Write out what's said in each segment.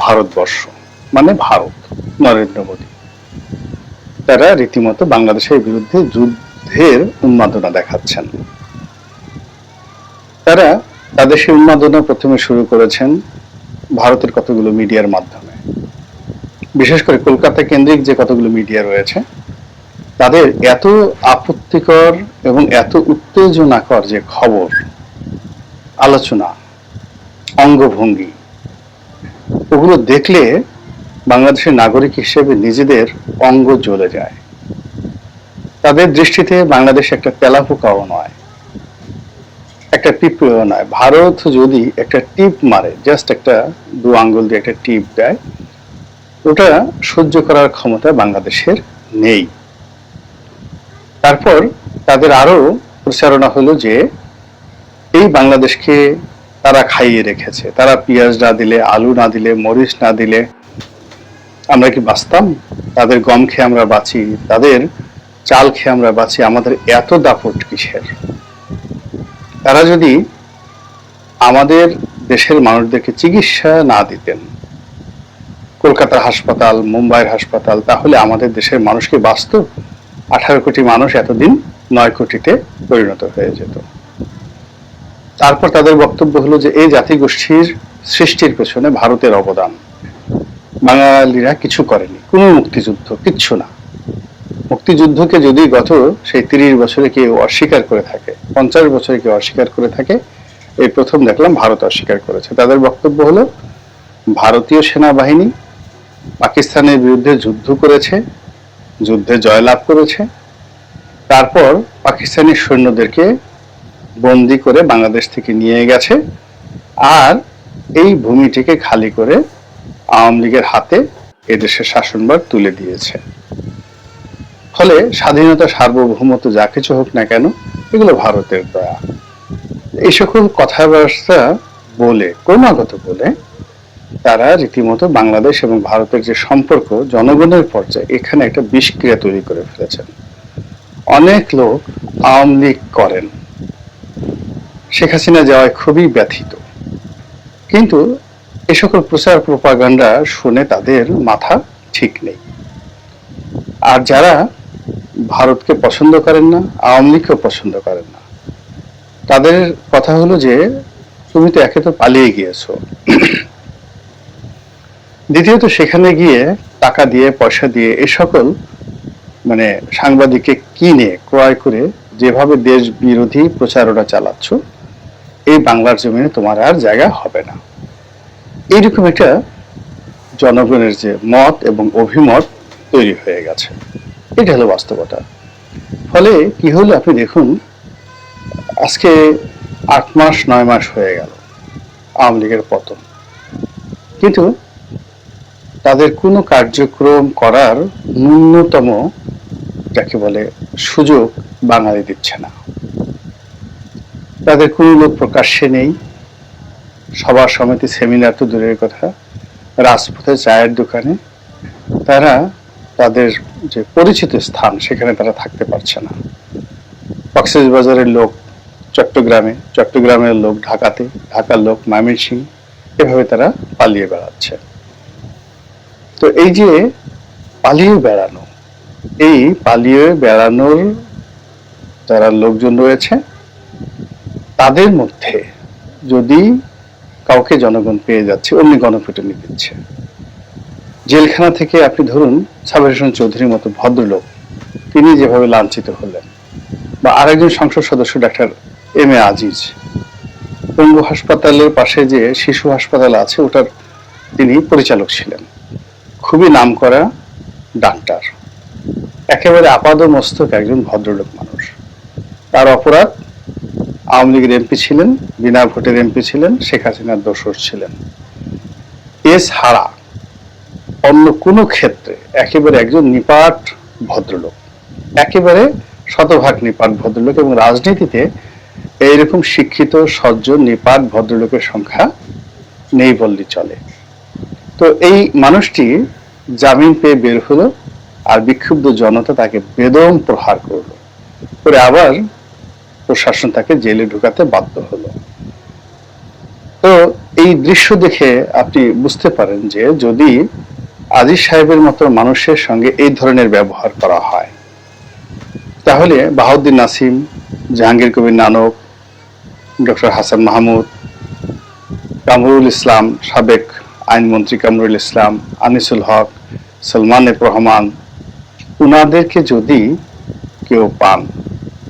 ভারতবর্ষ মানে ভারত, নরেন্দ্র মোদী, তারা রীতিমতো বাংলাদেশের বিরুদ্ধে যুদ্ধের উন্মাদনা দেখাচ্ছেন। তারা তাদের সেই উন্মাদনা প্রথমে শুরু করেছেন ভারতের কতগুলো মিডিয়ার মাধ্যমে, বিশেষ করে কলকাতা কেন্দ্রিক যে কতগুলো মিডিয়া রয়েছে তাদের এত আপত্তিকর এবং এত উত্তেজনাকর যে খবর, আলোচনা, অঙ্গভঙ্গি, ওগুলো দেখলে বাংলাদেশের নাগরিক হিসেবে নিজেদের অঙ্গ জ্বলে যায়। তাদের দৃষ্টিতে বাংলাদেশ একটা তেলাপোকাও নয়, একটা পিঁপড়েও নয়। ভারত যদি একটা টিপ মারে, জাস্ট একটা দু আঙ্গুল দিয়ে একটা টিপ দেয়, ওটা সহ্য করার ক্ষমতা বাংলাদেশের নেই। তারপর তাদের আরো প্রচারণা হলো যে এই বাংলাদেশকে তারা খাইয়ে রেখেছে, তারা পেঁয়াজ না দিলে, আলু না দিলে, মরিচ না দিলে আমরা কি বাঁচতাম? তাদের গম খেয়ে আমরা বাঁচি, তাদের চাল খেয়ে আমরা বাঁচি, আমাদের এত দাপট কিসের? তারা যদি আমাদের দেশের মানুষদেরকে চিকিৎসা না দিতেন, কলকাতার হাসপাতাল, মুম্বাইয়ের হাসপাতাল, তাহলে আমাদের দেশের মানুষ কি বাঁচত? 18 কোটি মানুষ এতদিন 9 কোটিতে পরিণত হয়ে যেত। তারপর তাদের বক্তব্য হলো যে এই জাতিগোষ্ঠীর সৃষ্টির পেছনে ভারতের অবদান, বাঙালিরা কিছু করেনি, কোনো মুক্তিযুদ্ধ, কিচ্ছু না। মুক্তিযুদ্ধকে যদি গত সেই 30 বছরে কেউ অস্বীকার করে থাকে, 50 বছরে কেউ অস্বীকার করে থাকে, এই প্রথম দেখলাম ভারত অস্বীকার করেছে। তাদের বক্তব্য হলো ভারতীয় সেনাবাহিনী পাকিস্তানের বিরুদ্ধে যুদ্ধ করেছে, যুদ্ধে জয়লাভ করেছে, তারপর পাকিস্তানি সৈন্যদেরকে বন্দি করে বাংলাদেশ থেকে নিয়ে গেছে, আর এই ভূমিটিকে খালি করে আওয়ামী লীগের হাতে এদেশের শাসনভার তুলে দিয়েছে। ফলে স্বাধীনতা, সার্বভৌমত্ব যা কিছু হোক না কেন, এগুলো ভারতের দয়া। এই সকল কথাবার্তা বলে, ক্রমাগত বলে, তারা রীতিমতো বাংলাদেশ এবং ভারতের যে সম্পর্ক জনগণের পর্যায়ে, এখানে একটা বিষক্রিয়া তৈরি করে ফেলেছেন। অনেক লোক আওয়ামী লীগ করেন, শেখ হাসিনা যাওয়ায় খুবই ব্যথিত, কিন্তু এ সকল প্রচার প্রপাগান্ডা শুনে তাদের মাথা ঠিক নেই। আর যারা ভারতকে পছন্দ করেন না, আওয়ামী লীগকেও পছন্দ করেন না, তাদের কথা হলো যে তুমি তো একে তো পালিয়ে গিয়েছো, দ্বিতীয়ত সেখানে গিয়ে টাকা দিয়ে, পয়সা দিয়ে এ সকল মানে সাংবাদিককে কিনে ক্রয় করে যেভাবে দেশ বিরোধী প্রচারণা চালাচ্ছ, এই বাংলার জমিনে তোমার আর জায়গা হবে না। এইরকম একটা জনগণের যে মত এবং অভিমত তৈরি হয়ে গেছে, এটা হলো বাস্তবতা। ফলে কি হলো আপনি দেখুন, আজকে 8 মাস 9 মাস হয়ে গেল আওয়ামী লীগের পতন, কিন্তু তাদের কোনো কার্যক্রম করার ন্যূনতম যাকে বলে সুযোগ বাঙালি দিচ্ছে না। তাদের কোনো লোক প্রকাশ্যে নেই, সভা সমিতি, সেমিনার তো দূরের কথা, রাজপথে, চায়ের দোকানে তারা তাদের যে পরিচিত স্থান সেখানে তারা থাকতে পারছে না। কক্সবাজারের লোক চট্টগ্রামে, চট্টগ্রামের লোক ঢাকাতে, ঢাকার লোক ময়মনসিংহ, এভাবে তারা পালিয়ে বেড়াচ্ছে। তো এই যে পালিয়ে বেড়ানো, এই পালিয়ে বেড়ানোর যারা লোকজন রয়েছে তাদের মধ্যে যদি কাউকে জনগণ পেয়ে যাচ্ছে, অমনি গণপিটুনি দিচ্ছে। জেলখানা থেকে আপনি ধরুন সাবের হোসেন চৌধুরীর মতো ভদ্রলোক, তিনি যেভাবে লাঞ্ছিত হলেন, বা আরেকজন সংসদ সদস্য ডাক্তার এম এ আজিজ, পঙ্গু হাসপাতালের পাশে যে শিশু হাসপাতাল আছে ওটার তিনি পরিচালক ছিলেন, খুবই নামকরা ডাক্তার, একেবারে আপাদমস্তক একজন ভদ্রলোক মানুষ। তার অপরাধ আওয়ামী লীগের এমপি ছিলেন, বিনা ভোটের এমপি ছিলেন, শেখ হাসিনার দোসর ছিলেন। এছাড়া অন্য কোনো ক্ষেত্রে একেবারে একজন নিপাট ভদ্রলোক, একেবারে শতভাগ নিপাট ভদ্রলোক, এবং রাজনীতিতে এইরকম শিক্ষিত, সজ্জন, নিপাট ভদ্রলোকের সংখ্যা নেই বললেই চলে। তো এই মানুষটি জামিন পেয়ে বের হলো, আর বিক্ষুব্ধ জনতা তাকে বেদম প্রহার করলো, করে আবার প্রশাসন তাকে জেলে ঢুকাতে বাধ্য হলো। তো এই দৃশ্য দেখে আপনি বুঝতে পারেন যে যদি আজিজ সাহেবের মতো মানুষের সঙ্গে এই ধরনের ব্যবহার করা হয়, তাহলে বাহাউদ্দিন নাসিম, জাহাঙ্গীর কবির নানক, ডক্টর হাসান মাহমুদ, কামরুল ইসলাম, সাবেক আইনমন্ত্রী কামরুল ইসলাম, আনিসুল হক, সলমান এফ রহমান, উনাদেরকে যদি কেউ পান,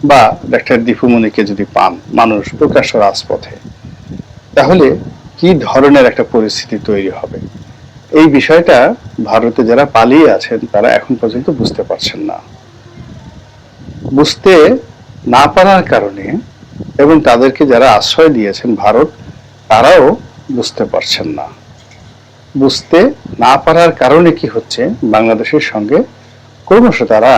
বা ডাক্তার দীপুমণিকে যদি পান মানুষ প্রকাশ্য রাজপথে, তাহলে কি ধরনের একটা পরিস্থিতি তৈরি হবে, এই বিষয়টা ভারতে যারা পালিয়ে আছেন তারা এখন পর্যন্ত বুঝতে পারছেন না। বুঝতে না পারার কারণে এবং তাদেরকে যারা আশ্রয় দিয়েছেন ভারত, তারাও বুঝতে পারছেন না। বুঝতে না পারার কারণে কি হচ্ছে, বাংলাদেশের সঙ্গে ক্রমশ তারা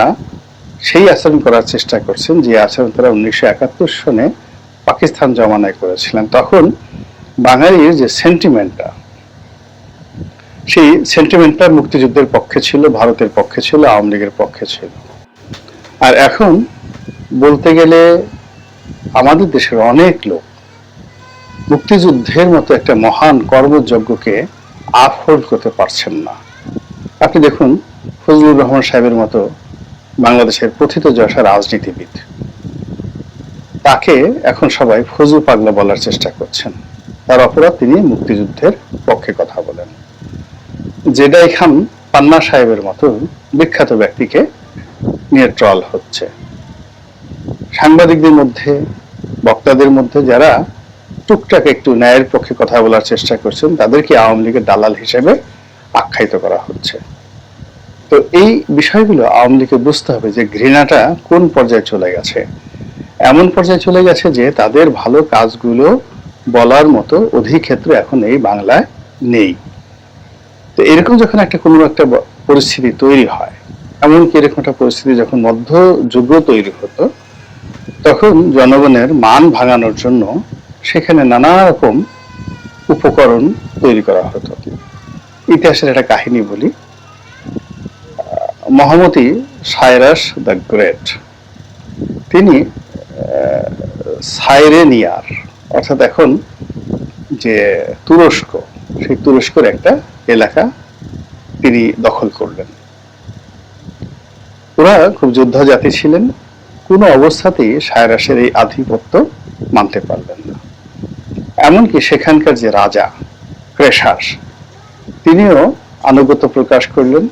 সেই আচরণ করার চেষ্টা করছেন যে আচরণ তারা 1971 সনে পাকিস্তান জমানায় করেছিলেন। তখন বাঙালির যে সেন্টিমেন্টটা, সেই সেন্টিমেন্টটা মুক্তিযুদ্ধের পক্ষে ছিল, ভারতের পক্ষে ছিল, আওয়ামী লীগের পক্ষে ছিল। আর এখন বলতে গেলে আমাদের দেশের অনেক লোক মুক্তিযুদ্ধের মতো একটা মহান কর্মযজ্ঞকে আপহোল্ড করতে পারছেন না। আপনি দেখুন, ফজলুর রহমান সাহেবের মতো বাংলাদেশের প্রথিত যশা রাজনীতিবিদ, তাকে এখন সবাই ফজু পাগলা বলার চেষ্টা করছেন। তার অপরাধ, তিনি মুক্তিযুদ্ধের পক্ষে কথা বলেন। জেদাই খান পান্না সাহেবের মতো বিখ্যাত ব্যক্তিকে নিয়ে ট্রল হচ্ছে। সাংবাদিকদের মধ্যে, বক্তাদের মধ্যে যারা টুকটাক একটু ন্যায়ের পক্ষে কথা বলার চেষ্টা করছেন, তাদেরকে আওয়ামী লীগের দালাল হিসেবে আখ্যায়িত করা হচ্ছে। তো এই বিষয়গুলো আওয়ামী লীগকে বুঝতে হবে যে ঘৃণাটা কোন পর্যায়ে চলে গেছে। এমন পর্যায়ে চলে গেছে যে তাদের ভালো কাজগুলো বলার মতো অধিক্ষেত্র এখন এই বাংলায় নেই। তো এরকম যখন একটা কোনো একটা পরিস্থিতি তৈরি হয়, এমনকি এরকম একটা পরিস্থিতি যখন মধ্যযুগ তৈরি হতো, তখন জনগণের মান ভাঙানোর জন্য সেখানে নানা রকম উপকরণ তৈরি করা হতো। ইতিহাসের একটা কাহিনী বলি। মহামতি সাইরাস দ্য গ্রেট, তিনি সাইরেনিয়ার, অর্থাৎ এখন যে তুরস্ক, সেই তুরস্কের একটা এলাকা তিনি দখল করলেন। ওরা খুব যোদ্ধা জাতি ছিলেন, কোনো অবস্থাতেই সাইরাসের এই আধিপত্য মানতে পারলেন না। এমনকি সেখানকার যে রাজা ক্রেশাস, তিনিও আনুগত্য প্রকাশ করলেন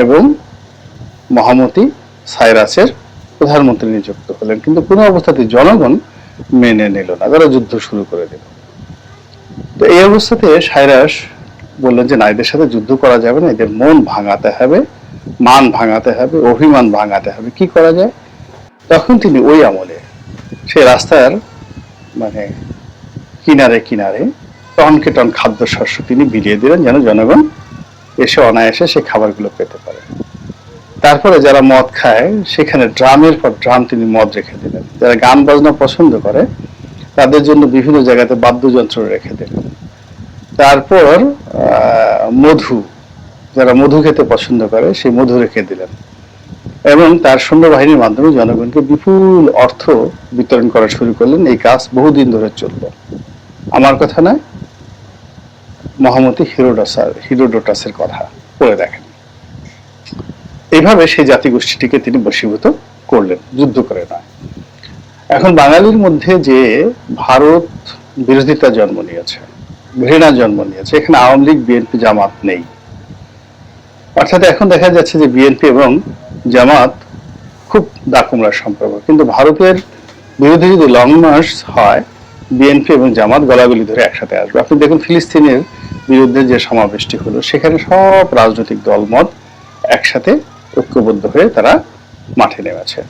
এবং মহামতি সাইরাসের প্রধানমন্ত্রী নিযুক্ত হলেন। কিন্তু কোনো অবস্থাতে জনগণ মেনে নিল না, তারা যুদ্ধ শুরু করে দিল। তো এই অবস্থাতে সাইরাস বললেন যে না, এদের সাথে যুদ্ধ করা যাবে না, এদের মন ভাঙাতে হবে, মান ভাঙাতে হবে, অভিমান ভাঙাতে হবে। কি করা যায়? তখন তিনি ওই আমলে সেই রাস্তার মানে কিনারে কিনারে টনকে টন খাদ্যশস্য তিনি বিলিয়ে দিলেন, যেন জনগণ এসে অনায়াসে সেই খাবারগুলো পেতে পারে। তারপরে যারা মদ খায়, সেখানে ড্রামের পর ড্রাম তিনি মদ রেখে দিলেন। যারা গান বাজনা পছন্দ করে, তাদের জন্য বিভিন্ন জায়গাতে বাদ্যযন্ত্র রেখে দিলেন। তারপর মধু, যারা মধু খেতে পছন্দ করে, সেই মধু রেখে দিলেন। এবং তার সৈন্যবাহিনীর মাধ্যমে জনগণকে বিপুল অর্থ বিতরণ করা শুরু করলেন। এই কাজ বহুদিন ধরে চলল। আমার কথা নয়, মহামতি হিরোডোটাসের কথা পড়ে দেখেন। এইভাবে সেই জাতিগোষ্ঠীটিকে তিনি বশীভূত করলেন, যুদ্ধ করে নয়। এখন বাঙালির মধ্যে যে ভারত বিরোধিতা জন্ম নিয়েছে, ঘৃণা জন্ম নিয়েছে, এখানে আওয়ামী লীগ, বিএনপি, জামাত নেই। অর্থাৎ এখন দেখা যাচ্ছে যে বিএনপি এবং জামাত খুব দাকুমড়ার সম্পর্ক। কিন্তু ভারতের বিরুদ্ধে যদি লং মার্চ হয়, বিএনপি এবং জামাত গলাগলি ধরে একসাথে আসবে। আপনি দেখুন, ফিলিস্তিনের বিরুদ্ধে যে সমাবেশটি হলো, সেখানে সব রাজনৈতিক দলমত একসাথে ঐক্যবদ্ধ হয়ে তারা মাঠে নেমেছে।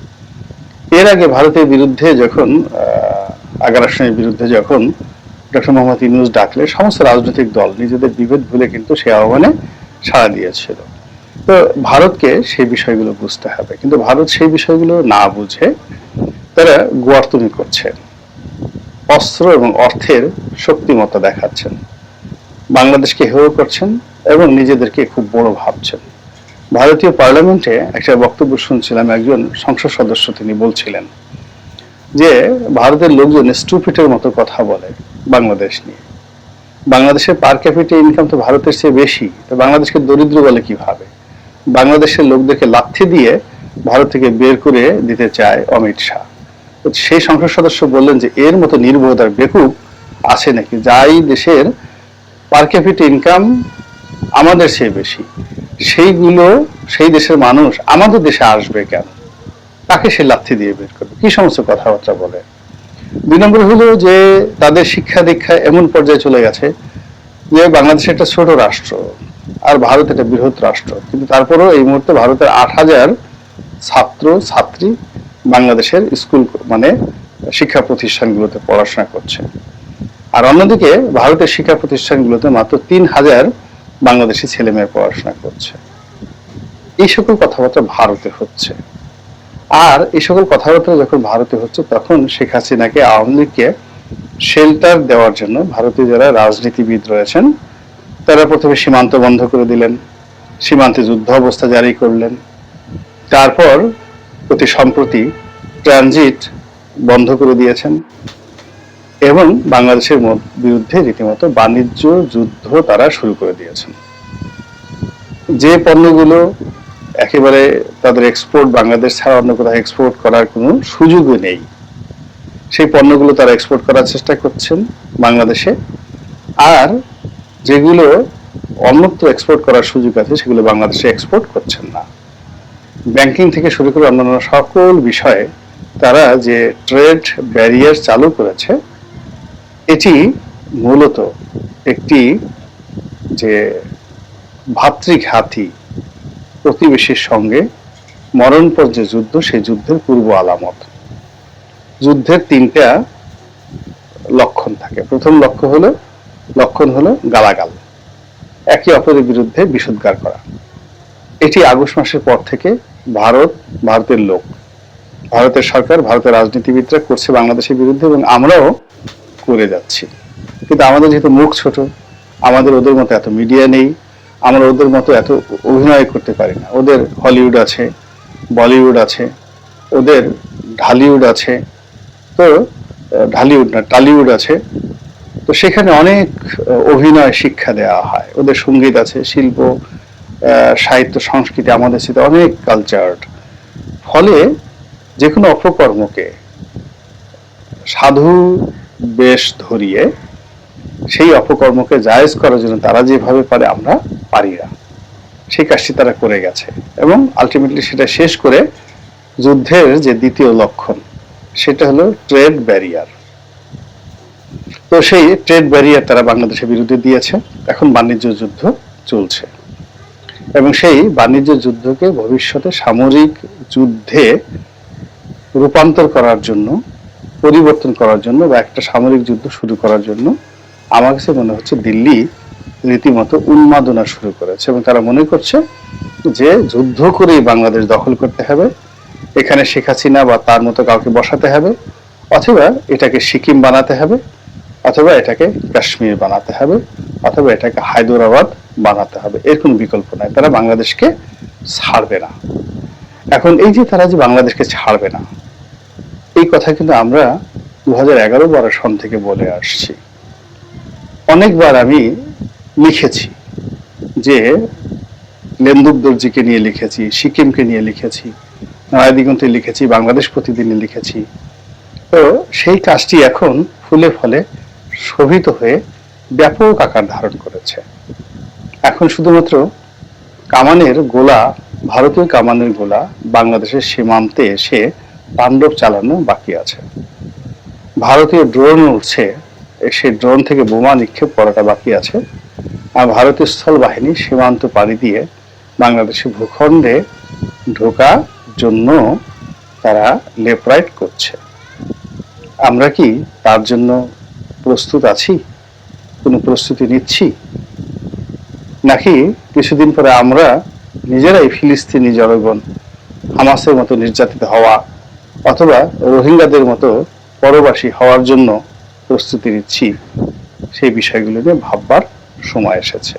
এর আগে ভারতের বিরুদ্ধে যখন আগ্রাসনের বিরুদ্ধে যখন ডক্টর মোহাম্মদ ইউনূস ডাকলে, সমস্ত রাজনৈতিক দল নিজেদের বিভেদ ভুলে কিন্তু সে আহ্বানে সাড়া দিয়েছিল। তো ভারতকে সেই বিষয়গুলো বুঝতে হবে, কিন্তু ভারত সেই বিষয়গুলো না বুঝে তারা গোয়ার্তুমি করছে, অস্ত্র এবং অর্থের শক্তিমত্তা দেখাচ্ছেন, বাংলাদেশকে হেয় করছেন এবং নিজেদেরকে খুব বড় ভাবছেন। ভারতীয় পার্লামেন্টে একটা বক্তব্য শুনছিলাম, একজন সংসদ সদস্য তিনি বলছিলেন যে ভারতের লোকজন স্টুপিটের মতো কথা বলে বাংলাদেশ নিয়ে। বাংলাদেশের পার ক্যাপিটা ইনকাম তো ভারতের চেয়ে বেশি, তো বাংলাদেশকে দরিদ্র বলে কিভাবে? বাংলাদেশের লোকদেরকে লাথি দিয়ে ভারত থেকে বের করে দিতে চায় অমিত শাহ। সেই সংসদ সদস্য বললেন যে এর মতো নির্বোধ বেকুব আছে নাকি, যাই দেশের পার ক্যাপিটা ইনকাম আমাদের চেয়ে বেশি, সেই দেশের মানুষ আমাদের দেশে আসবে কেন? তাকে সে লাথি দিয়ে বের করবে? কি সমস্ত কথাবার্তা বলে। 2 নম্বর হলো যে তাদের শিক্ষা দীক্ষা এমন পর্যায়ে চলে গেছে যে বাংলাদেশ একটা ছোট রাষ্ট্র আর ভারত একটা বৃহৎ রাষ্ট্র, কিন্তু তারপরেও এই মুহূর্তে ভারতের 8,000 ছাত্র ছাত্রী বাংলাদেশের স্কুল মানে শিক্ষা প্রতিষ্ঠানগুলোতে পড়াশোনা করছে, আর অন্যদিকে ভারতের শিক্ষা প্রতিষ্ঠানগুলোতে মাত্র 3,000 বাংলাদেশি ছেলে মেয়ে পড়াশোনা করছে। এই সকল কথাবার্তা ভারতে হচ্ছে, আর এই সকল কথাবার্তা যখন ভারতে হচ্ছে তখন শেখ হাসিনাকে, আওয়ামী লীগকে শেল্টার দেওয়ার জন্য ভারতীয় যারা রাজনীতিবিদ রয়েছেন তারা প্রথমে সীমান্ত বন্ধ করে দিলেন, সীমান্তে যুদ্ধ অবস্থা জারি করলেন, তারপর অতি সম্প্রতি ট্রানজিট বন্ধ করে দিয়েছেন এবং বাংলাদেশের বিরুদ্ধে রীতিমতো বাণিজ্য যুদ্ধ তারা শুরু করে দিয়েছেন। যে পণ্যগুলো একেবারে তাদের এক্সপোর্ট বাংলাদেশ ছাড়া অন্য কোথাও এক্সপোর্ট করার কোনো সুযোগই নেই, সেই পণ্যগুলো তারা এক্সপোর্ট করার চেষ্টা করছেন বাংলাদেশে, আর যেগুলো অন্যত্র এক্সপোর্ট করার সুযোগ আছে সেগুলো বাংলাদেশে এক্সপোর্ট করছেন না। ব্যাংকিং থেকে শুরু করে অন্যান্য সকল বিষয়ে তারা যে ট্রেড ব্যারিয়ার চালু করেছে, এটি মূলত একটি যে ভাতৃঘাতী প্রতিবেশীর সঙ্গে মরণপর যে যুদ্ধ, সেই যুদ্ধের পূর্ব আলামত। যুদ্ধের 3টা লক্ষণ থাকে। প্রথম লক্ষণ হলো গালাগাল, একে অপরের বিরুদ্ধে বিষোদ্গার করা। এটি আগস্ট মাসের পর থেকে ভারতের লোক, ভারতের সরকার, ভারতের রাজনীতিবিদরা করছে বাংলাদেশের বিরুদ্ধে, এবং আমরাও করে যাচ্ছি। কিন্তু আমাদের যেহেতু মুখ ছোট, আমাদের ওদের মতো এত মিডিয়া নেই, আমরা ওদের মতো এত অভিনয় করতে পারি না। ওদের হলিউড আছে, বলিউড আছে, ওদের ঢালিউড আছে, তো ঢালিউড না টালিউড আছে, তো সেখানে অনেক অভিনয় শিক্ষা দেওয়া হয়। ওদের সঙ্গীত আছে, শিল্প, সাহিত্য, সংস্কৃতি, আমাদের সাথে অনেক কালচার্ড। ফলে যে কোনো অপকর্মকে সাধু বেশ ধরিয়ে সেই অপকর্মকে জায়েজ করার জন্য তারা যেভাবে পারে আমরা পারি না, সেই কাজটি তারা করে গেছে, এবং আলটিমেটলি সেটা শেষ করে যুদ্ধের যে দ্বিতীয় লক্ষণ সেটা হলো ট্রেড ব্যারিয়ার। তো সেই ট্রেড ব্যারিয়ার তারা বাংলাদেশের বিরুদ্ধে দিয়েছে, এখন বাণিজ্য যুদ্ধ চলছে, এবং সেই বাণিজ্য যুদ্ধকে ভবিষ্যতে সামরিক যুদ্ধে রূপান্তর করার জন্য, পরিবর্তন করার জন্য, বা একটা সামরিক যুদ্ধ শুরু করার জন্য আমার কাছে মনে হচ্ছে দিল্লি রীতিমতো উন্মাদনা শুরু করেছে, এবং তারা মনে করছে যে যুদ্ধ করেই বাংলাদেশ দখল করতে হবে, এখানে শেখ হাসিনা বা তার মতো কাউকে বসাতে হবে, অথবা এটাকে সিকিম বানাতে হবে, অথবা এটাকে কাশ্মীর বানাতে হবে, অথবা এটাকে হায়দ্রাবাদ বানাতে হবে। এর কোনো বিকল্প নাই, তারা বাংলাদেশকে ছাড়বে না। এখন এই যে তারা যে বাংলাদেশকে ছাড়বে না, এই কথা কিন্তু আমরা 2011-12 সন থেকে বলে আসছি। অনেকবার আমি লিখেছি, যে লেন্দুক দর্জিকে নিয়ে লিখেছি, সিকিমকে নিয়ে লিখেছি, নয়াদিগন্তে লিখেছি, বাংলাদেশ প্রতিদিনে লিখেছি। তো সেই কাজটি এখন ফুলে ফলে শোভিত হয়ে ব্যাপক আকার ধারণ করেছে। এখন শুধুমাত্র কামানের গোলা, ভারতীয় কামানের গোলা বাংলাদেশের সীমান্তে এসে তাণ্ডব চালানো বাকি আছে। ভারতীয় ড্রোন উঠছে, সেই ড্রোন থেকে বোমা নিক্ষেপ করাটা বাকি আছে, আর ভারতীয় স্থল বাহিনী সীমান্ত পাড়ি দিয়ে বাংলাদেশের ভূখণ্ডে ঢোকার জন্য তারা লেফট রাইট করছে। আমরা কি তার জন্য প্রস্তুত আছি? কোনো প্রস্তুতি নিচ্ছি? নাকি কিছুদিন পরে আমরা নিজেরাই ফিলিস্তিনি জনগণ, হামাসের মতো নির্যাতিত হওয়া, অথবা রোহিঙ্গাদের মতো পরবাসী হওয়ার জন্য প্রস্তুতি নিচ্ছি? সেই বিষয়গুলো নিয়ে ভাববার সময় এসেছে।